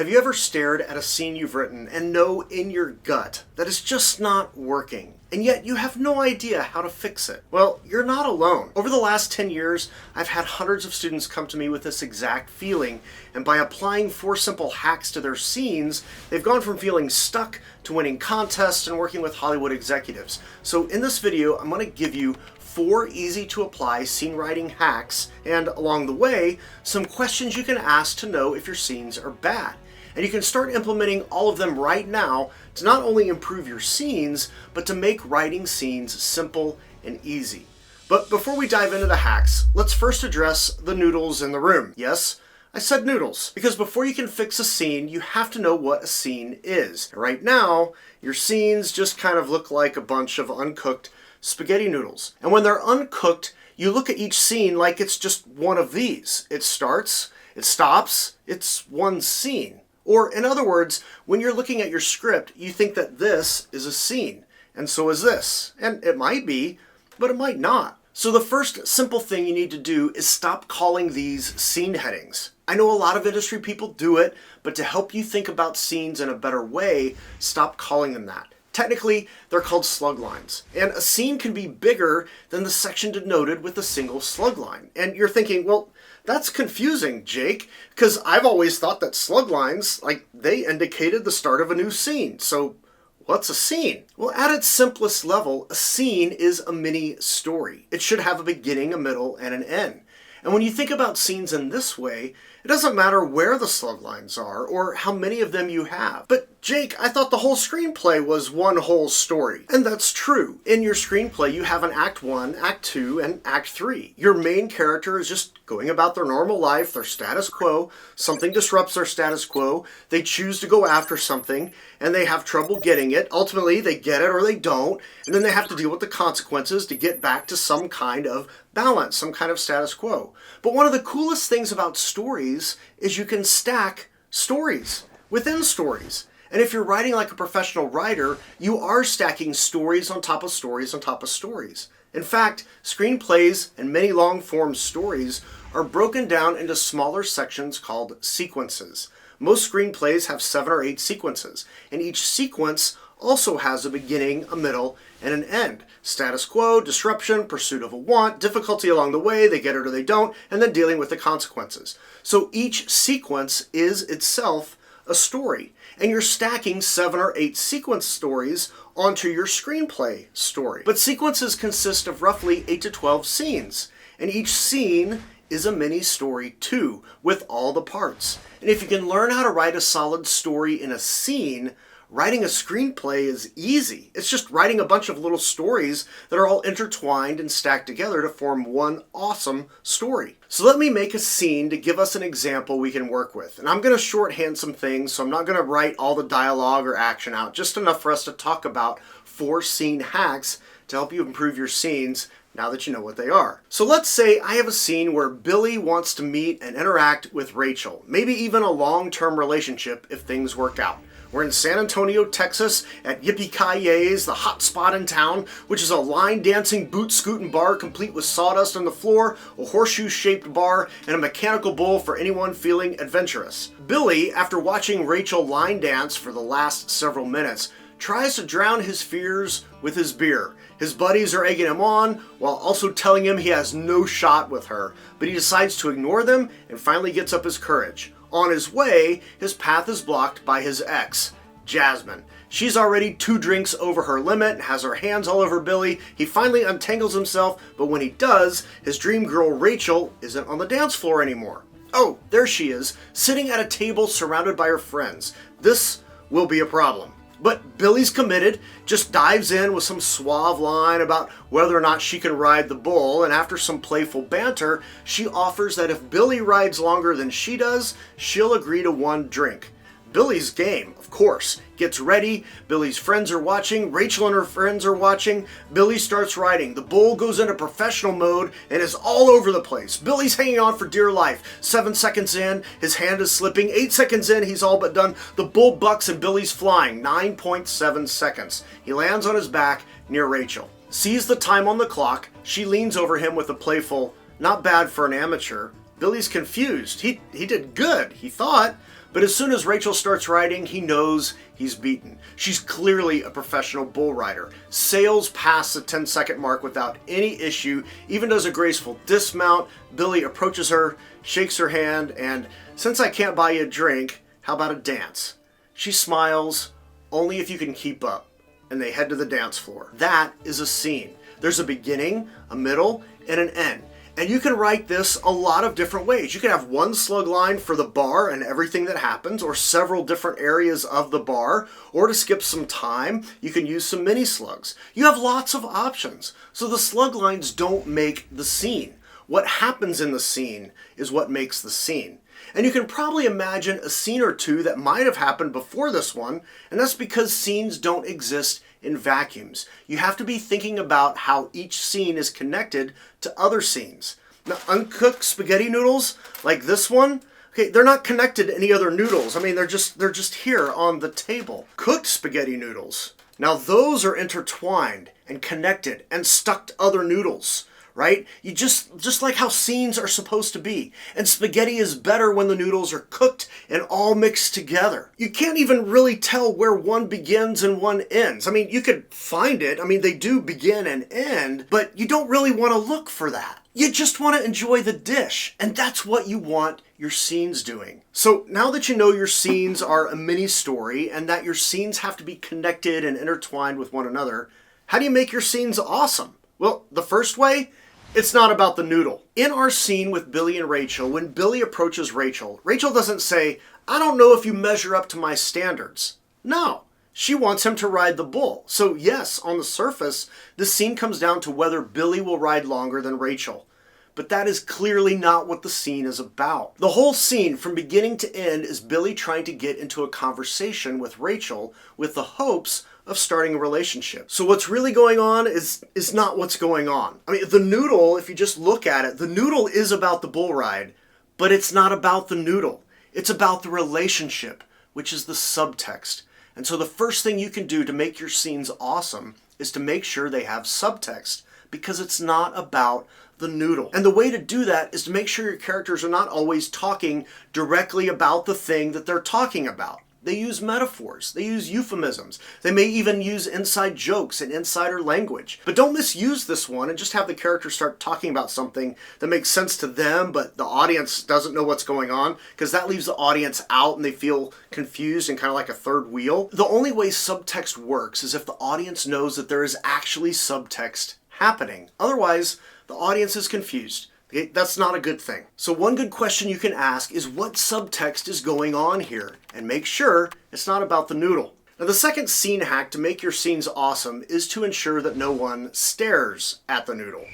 Have you ever stared at a scene you've written and know in your gut that it's just not working, and yet you have no idea how to fix it? Well, you're not alone. Over the last 10 years, I've had hundreds of students come to me with this exact feeling, and by applying 4 simple hacks to their scenes, they've gone from feeling stuck to winning contests and working with Hollywood executives. So in this video, I'm going to give you 4 easy to apply scene writing hacks, and along the way, some questions you can ask to know if your scenes are bad. And you can start implementing all of them right now to not only improve your scenes, but to make writing scenes simple and easy. But before we dive into the hacks, let's first address the noodles in the room. Yes, I said noodles, because before you can fix a scene, you have to know what a scene is. Right now, your scenes just kind of look like a bunch of uncooked spaghetti noodles. And when they're uncooked, you look at each scene like it's just one of these. It starts, it stops, it's one scene. Or in other words, when you're looking at your script, you think that this is a scene, and so is this. And it might be, but it might not. So the first simple thing you need to do is stop calling these scene headings. I know a lot of industry people do it, but to help you think about scenes in a better way, stop calling them that. Technically, they're called slug lines, and a scene can be bigger than the section denoted with a single slug line. And you're thinking, well, that's confusing, Jake, because I've always thought that slug lines, they indicated the start of a new scene. So what's a scene? Well, at its simplest level, a scene is a mini story. It should have a beginning, a middle, and an end. And when you think about scenes in this way, it doesn't matter where the slug lines are or how many of them you have. But Jake, I thought the whole screenplay was one whole story. And that's true. In your screenplay, you have an Act 1, Act 2, and Act 3. Your main character is just going about their normal life, their status quo. Something disrupts their status quo. They choose to go after something, and they have trouble getting it. Ultimately, they get it or they don't, and then they have to deal with the consequences to get back to some kind of balance, some kind of status quo. But one of the coolest things about stories is you can stack stories within stories. And if you're writing like a professional writer, you are stacking stories on top of stories on top of stories. In fact, screenplays and many long-form stories are broken down into smaller sections called sequences. Most screenplays have 7 or 8 sequences, and each sequence also has a beginning, a middle, and an end. Status quo, disruption, pursuit of a want, difficulty along the way, they get it or they don't, and then dealing with the consequences. So each sequence is itself a story, and you're stacking 7 or 8 sequence stories onto your screenplay story. But sequences consist of roughly 8 to 12 scenes, and each scene is a mini story too, with all the parts. And if you can learn how to write a solid story in a scene, writing a screenplay is easy. It's just writing a bunch of little stories that are all intertwined and stacked together to form one awesome story. So let me make a scene to give us an example we can work with. And I'm going to shorthand some things, so I'm not going to write all the dialogue or action out, just enough for us to talk about 4 scene hacks to help you improve your scenes now that you know what they are. So let's say I have a scene where Billy wants to meet and interact with Rachel, maybe even a long-term relationship if things work out. We're in San Antonio, Texas at Yippee-Ki-Yay's, the hot spot in town, which is a line-dancing, boot-scooting bar complete with sawdust on the floor, a horseshoe-shaped bar, and a mechanical bull for anyone feeling adventurous. Billy, after watching Rachel line dance for the last several minutes, tries to drown his fears with his beer. His buddies are egging him on, while also telling him he has no shot with her, but he decides to ignore them and finally gets up his courage. On his way, his path is blocked by his ex, Jasmine. She's already 2 drinks over her limit and has her hands all over Billy. He finally untangles himself, but when he does, his dream girl Rachel isn't on the dance floor anymore. Oh, there she is, sitting at a table surrounded by her friends. This will be a problem. But Billy's committed, just dives in with some suave line about whether or not she can ride the bull, and after some playful banter, she offers that if Billy rides longer than she does, she'll agree to 1 drink. Billy's game, of course, gets ready. Billy's friends are watching. Rachel and her friends are watching. Billy starts riding. The bull goes into professional mode and is all over the place. Billy's hanging on for dear life. 7 seconds in, his hand is slipping. 8 seconds in, he's all but done. The bull bucks and Billy's flying. 9.7 seconds. He lands on his back near Rachel. Sees the time on the clock. She leans over him with a playful, "Not bad for an amateur." Billy's confused. He did good, he thought. But as soon as Rachel starts riding, he knows he's beaten. She's clearly a professional bull rider. Sails past the 10-second mark without any issue, even does a graceful dismount. Billy approaches her, shakes her hand, and since I can't buy you a drink, how about a dance? She smiles, only if you can keep up, and they head to the dance floor. That is a scene. There's a beginning, a middle, and an end. And you can write this a lot of different ways. You can have one slug line for the bar and everything that happens, or several different areas of the bar, or to skip some time, you can use some mini slugs. You have lots of options. So the slug lines don't make the scene. What happens in the scene is what makes the scene. And you can probably imagine a scene or two that might have happened before this one, and that's because scenes don't exist in vacuums. You have to be thinking about how each scene is connected to other scenes. Now, uncooked spaghetti noodles, like this one, okay, they're not connected to any other noodles. I mean, they're just here on the table. Cooked spaghetti noodles, now those are intertwined and connected and stuck to other noodles. Right? You just like how scenes are supposed to be. And spaghetti is better when the noodles are cooked and all mixed together. You can't even really tell where one begins and one ends. I mean, you could find it. I mean, they do begin and end, but you don't really want to look for that. You just want to enjoy the dish, and that's what you want your scenes doing. So now that you know your scenes are a mini story and that your scenes have to be connected and intertwined with one another, how do you make your scenes awesome? Well, the first way, it's not about the noodle. In our scene with Billy and Rachel, when Billy approaches Rachel, Rachel doesn't say, I don't know if you measure up to my standards. No, she wants him to ride the bull. So yes, on the surface, this scene comes down to whether Billy will ride longer than Rachel. But that is clearly not what the scene is about. The whole scene, from beginning to end, is Billy trying to get into a conversation with Rachel with the hopes of starting a relationship. So what's really going on is not what's going on. I mean, the noodle, if you just look at it, the noodle is about the bull ride, but it's not about the noodle. It's about the relationship, which is the subtext. And so the first thing you can do to make your scenes awesome is to make sure they have subtext, because it's not about the noodle. And the way to do that is to make sure your characters are not always talking directly about the thing that they're talking about. They use metaphors, they use euphemisms, they may even use inside jokes and insider language. But don't misuse this one and just have the characters start talking about something that makes sense to them, but the audience doesn't know what's going on, because that leaves the audience out and they feel confused and kind of like a third wheel. The only way subtext works is if the audience knows that there is actually subtext happening. Otherwise, the audience is confused. That's not a good thing. So one good question you can ask is, what subtext is going on here? And make sure it's not about the noodle. Now, the second scene hack to make your scenes awesome is to ensure that no one stares at the noodle.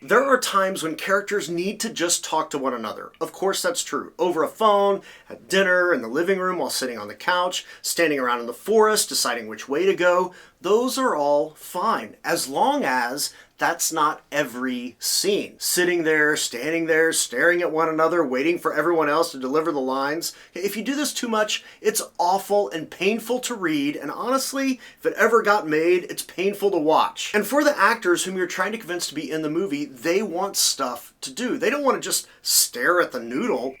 There are times when characters need to just talk to one another. Of course, that's true. Over a phone, at dinner, in the living room, while sitting on the couch, standing around in the forest, deciding which way to go. Those are all fine, as long as that's not every scene. Sitting there, standing there, staring at one another, waiting for everyone else to deliver the lines. If you do this too much, it's awful and painful to read, and honestly, if it ever got made, it's painful to watch. And for the actors whom you're trying to convince to be in the movie, they want stuff to do. They don't want to just stare at the noodle.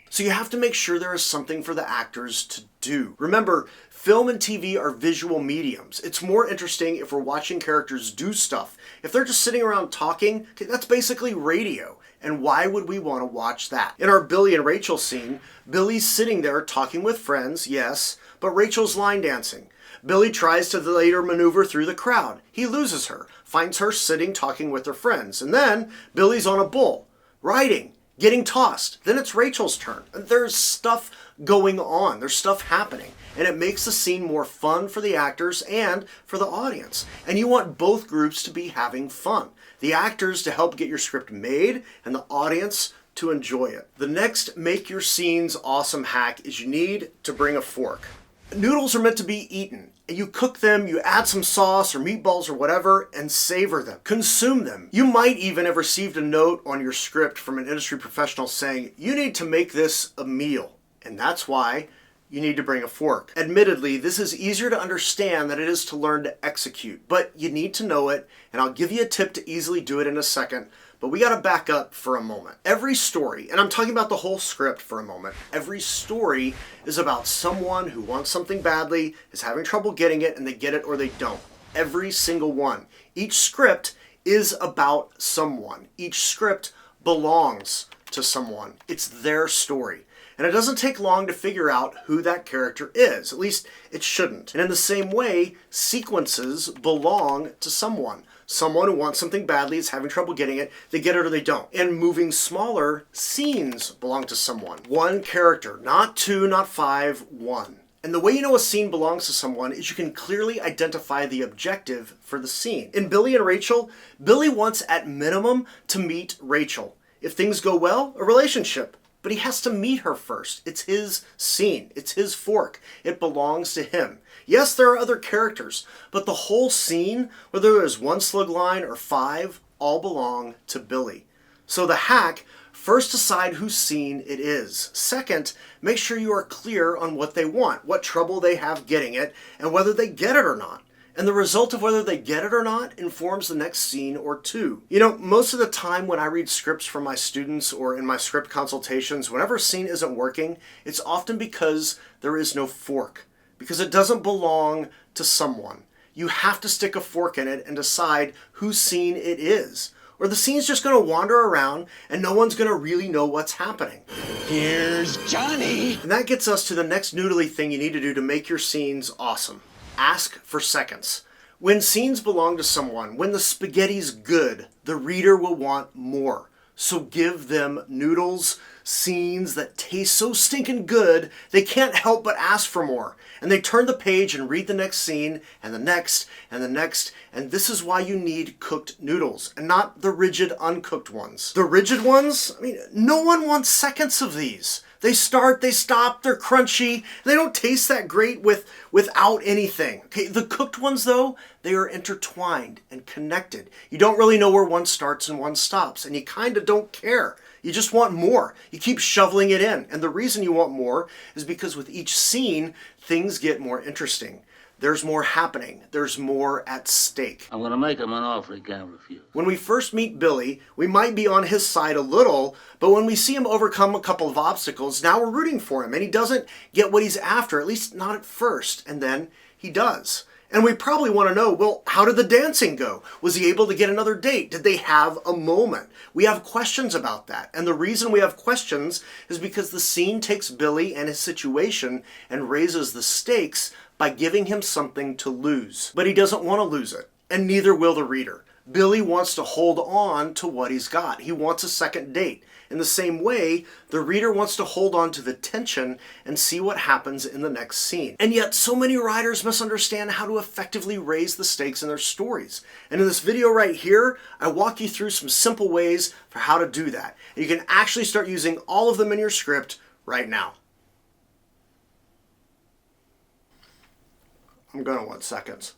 So you have to make sure there is something for the actors to do. Remember, film and TV are visual mediums. It's more interesting if we're watching characters do stuff. If they're just sitting around talking, okay, that's basically radio. And why would we want to watch that? In our Billy and Rachel scene, Billy's sitting there talking with friends, yes, but Rachel's line dancing. Billy tries to later maneuver through the crowd. He loses her, finds her sitting talking with her friends. And then Billy's on a bull, riding, getting tossed. Then it's Rachel's turn. There's stuff going on. There's stuff happening. And it makes the scene more fun for the actors and for the audience. And you want both groups to be having fun. The actors to help get your script made and the audience to enjoy it. The next make your scenes awesome hack is you need to bring a fork. Noodles are meant to be eaten. You cook them, you add some sauce or meatballs or whatever, and savor them. Consume them. You might even have received a note on your script from an industry professional saying, you need to make this a meal. And that's why you need to bring a fork. Admittedly, this is easier to understand than it is to learn to execute, but you need to know it, and I'll give you a tip to easily do it in a second. But we gotta back up for a moment. Every story, and I'm talking about the whole script for a moment, every story is about someone who wants something badly, is having trouble getting it, and they get it or they don't. Every single one. Each script is about someone. Each script belongs to someone. It's their story. And it doesn't take long to figure out who that character is. At least it shouldn't. And in the same way, sequences belong to someone. Someone who wants something badly, is having trouble getting it, they get it or they don't. And moving smaller, scenes belong to someone. One character, not two, not five, one. And the way you know a scene belongs to someone is you can clearly identify the objective for the scene. In Billy and Rachel, Billy wants at minimum to meet Rachel. If things go well, a relationship. But he has to meet her first. It's his scene. It's his fork. It belongs to him. Yes, there are other characters, but the whole scene, whether there's one slug line or five, all belong to Billy. So the hack, first decide whose scene it is. Second, make sure you are clear on what they want, what trouble they have getting it, and whether they get it or not. And the result of whether they get it or not informs the next scene or two. You know, most of the time when I read scripts from my students or in my script consultations, whenever a scene isn't working, it's often because there is no fork. Because it doesn't belong to someone. You have to stick a fork in it and decide whose scene it is. Or the scene's just going to wander around and no one's going to really know what's happening. Here's Johnny! And that gets us to the next noodly thing you need to do to make your scenes awesome. Ask for seconds. When scenes belong to someone, when the spaghetti's good, the reader will want more. So give them noodles, scenes that taste so stinking good, they can't help but ask for more. And they turn the page and read the next scene, and the next, and the next, and this is why you need cooked noodles, and not the rigid, uncooked ones. The rigid ones, I mean, no one wants seconds of these. They start, they stop, they're crunchy, they don't taste that great without anything. Okay, the cooked ones though, they are intertwined and connected. You don't really know where one starts and one stops, and you kind of don't care. You just want more. You keep shoveling it in. And the reason you want more is because with each scene, things get more interesting. There's more happening. There's more at stake. I'm gonna make him an offer he can't refuse. When we first meet Billy, we might be on his side a little, but when we see him overcome a couple of obstacles, now we're rooting for him, and he doesn't get what he's after, at least not at first, and then he does. And we probably want to know, well, how did the dancing go? Was he able to get another date? Did they have a moment? We have questions about that. And the reason we have questions is because the scene takes Billy and his situation and raises the stakes by giving him something to lose. But he doesn't want to lose it, and neither will the reader. Billy wants to hold on to what he's got. He wants a second date. In the same way, the reader wants to hold on to the tension and see what happens in the next scene. And yet, so many writers misunderstand how to effectively raise the stakes in their stories. And in this video right here, I walk you through some simple ways for how to do that. And you can actually start using all of them in your script right now. I'm gonna want seconds.